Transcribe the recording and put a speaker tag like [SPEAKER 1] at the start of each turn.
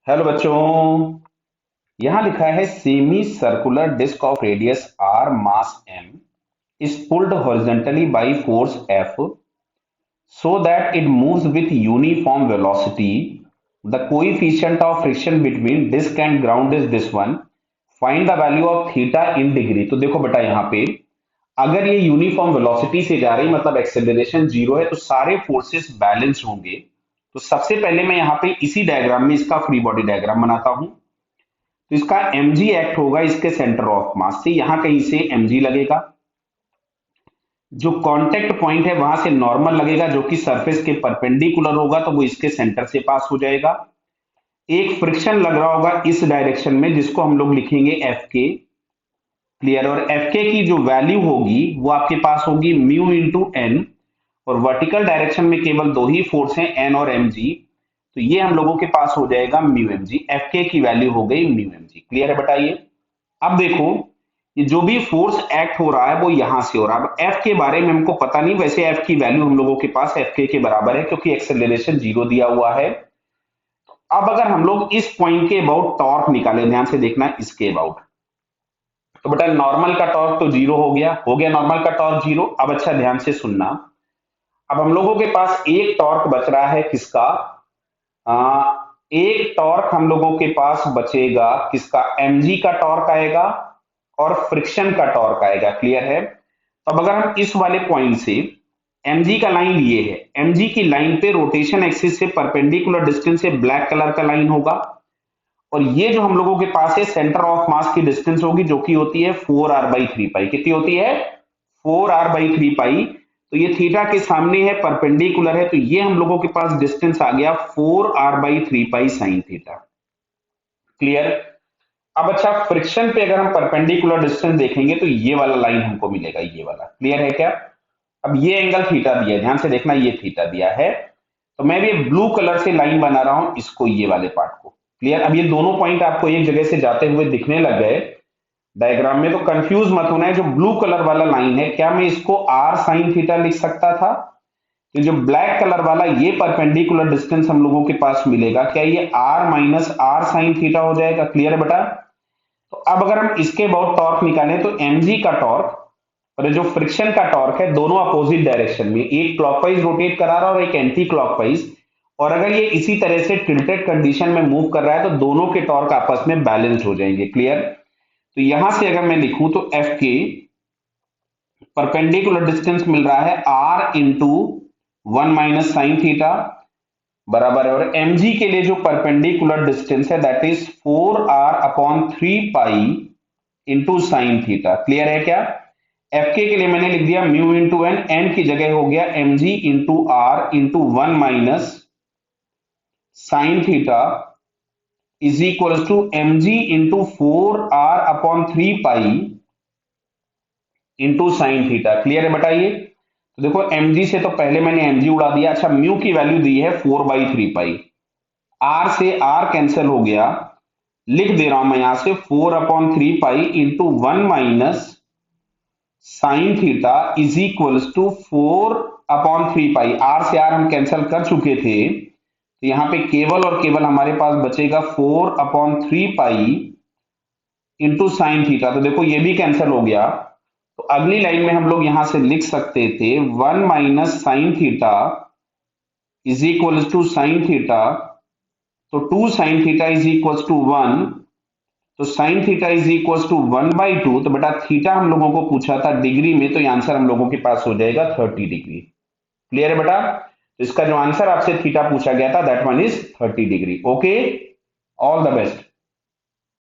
[SPEAKER 1] Hello बच्चों। यहां लिखा है semi circular disc of radius R mass M is pulled horizontally by force F so that it moves with uniform velocity. The coefficient of friction between disk and ground is this one. Find the value of theta in degree. तो देखो बेटा यहाँ पे अगर ये uniform velocity से जा रही मतलब एक्सेलरेशन जीरो है तो सारे फोर्सेस बैलेंस होंगे। तो सबसे पहले मैं यहाँ पे इसी डायग्राम में इसका फ्री बॉडी डायग्राम बनाता हूं। तो इसका mg एक्ट होगा इसके सेंटर ऑफ मास से, यहां कहीं से mg लगेगा। जो कांटेक्ट पॉइंट है वहां से नॉर्मल लगेगा जो कि सरफेस के परपेंडिकुलर होगा, तो वो इसके सेंटर से पास हो जाएगा। एक फ्रिक्शन लग रहा होगा इस डायरेक्शन में जिसको हम लोग लिखेंगे एफ के। क्लियर। और एफ के की जो वैल्यू होगी वो आपके पास होगी म्यू इंटू एन, और वर्टिकल डायरेक्शन में केवल दो ही फोर्स हैं एन और एम जी, तो ये हम लोगों के पास हो जाएगा म्यू एम जी। एफ के की वैल्यू हो गई म्यू एम जी। क्लियर है बताइए। अब देखो ये जो भी फोर्स एक्ट हो रहा है वो यहां से हो रहा है। अब एफ के बारे में हमको पता नहीं, वैसे एफ की वैल्यू हम लोगों के पास एफ के बराबर है क्योंकि एक्सेलरेशन जीरो दिया हुआ है। अब अगर हम लोग इस पॉइंट के अबाउट टॉर्क निकाले, ध्यान से देखना इसके अबाउट, तो बेटा नॉर्मल का टॉर्क तो जीरो हो गया नॉर्मल का टॉर्क जीरो। अब अच्छा ध्यान से सुनना, अब हम लोगों के पास एक टॉर्क बच रहा है किसका, एक टॉर्क हम लोगों के पास बचेगा किसका, mg का टॉर्क आएगा और फ्रिक्शन का टॉर्क आएगा। क्लियर है। तो अब अगर हम इस वाले पॉइंट से mg का लाइन लिए है, mg की लाइन पे रोटेशन एक्सिस से परपेंडिकुलर डिस्टेंस से ब्लैक कलर का लाइन होगा, और ये जो हम लोगों के पास है सेंटर ऑफ मास की डिस्टेंस होगी जो कि होती है 4r/3 पाई। कितनी होती है, 4r/3 पाई। तो ये थीटा के सामने है, परपेंडिकुलर है, तो ये हम लोगों के पास डिस्टेंस आ गया 4r/3 pi sine theta. Clear. अब अच्छा फ्रिक्शन पे अगर हम परपेंडिकुलर डिस्टेंस देखेंगे तो ये वाला लाइन हमको मिलेगा, ये वाला। क्लियर है क्या। अब ये एंगल थीटा दिया है, ध्यान से देखना ये थीटा दिया है, तो मैं भी ब्लू कलर से लाइन बना रहा हूं इसको, ये वाले पार्ट को। क्लियर। अब ये दोनों पॉइंट आपको एक जगह से जाते हुए दिखने लग गए डायग्राम में, तो कंफ्यूज मत होना है। जो ब्लू कलर वाला लाइन है क्या मैं इसको आर साइन थीटा लिख सकता था, तो जो ब्लैक कलर वाला ये परपेंडिकुलर डिस्टेंस हम लोगों के पास मिलेगा, क्या ये R minus R sine theta हो जाएगा। क्लियर है बेटा। तो अब अगर हम इसके अबाउट टॉर्क निकालें तो mg का टॉर्क और जो फ्रिक्शन का टॉर्क है दोनों अपोजिट डायरेक्शन में, एक क्लॉकवाइज रोटेट करा रहा है और एक एंटी क्लॉकवाइज, और अगर ये इसी तरह से टिल्टेड कंडीशन में मूव कर रहा है तो दोनों के टॉर्क आपस में बैलेंस्ड हो जाएंगे। क्लियर। तो यहां से अगर मैं लिखूं तो एफ के परपेंडिकुलर डिस्टेंस मिल रहा है r into 1 minus sine theta बराबर है, और mg के लिए जो परपेंडिकुलर डिस्टेंस है that is 4r/3 pi into sine theta. Clear है क्या। एफ के लिए मैंने लिख दिया म्यू इंटू एन, एन की जगह हो गया mg into R into 1 minus sine theta is equal to mg into 4r/3 pi into sine theta. Clear है बताइए। तो देखो mg से तो पहले मैंने mg उड़ा दिया। अच्छा म्यू की वैल्यू दी है 4/3 पाई, r से r कैंसिल हो गया, लिख दे रहा हूं मैं यहां से 4/3 pi into 1 minus sine theta is equal to 4/3 pi. r से r हम कैंसिल कर चुके थे, तो यहां पे केवल और केवल हमारे पास बचेगा 4/3 पाई इंटू साइन थीटा। तो देखो ये भी कैंसिल हो गया, तो अगली लाइन में हम लोग यहां से लिख सकते थे 1 minus sine theta is equal to sine theta, तो 2 sine theta is equal to 1, तो sine theta is equal to 1/2। तो बेटा थीटा हम लोगों को पूछा था डिग्री में, तो ये आंसर हम लोगों के पास हो जाएगा 30 डिग्री। क्लियर है बेटा। तो इसका जो आंसर आपसे थीटा पूछा गया था that one is 30 degree. Okay, all the best.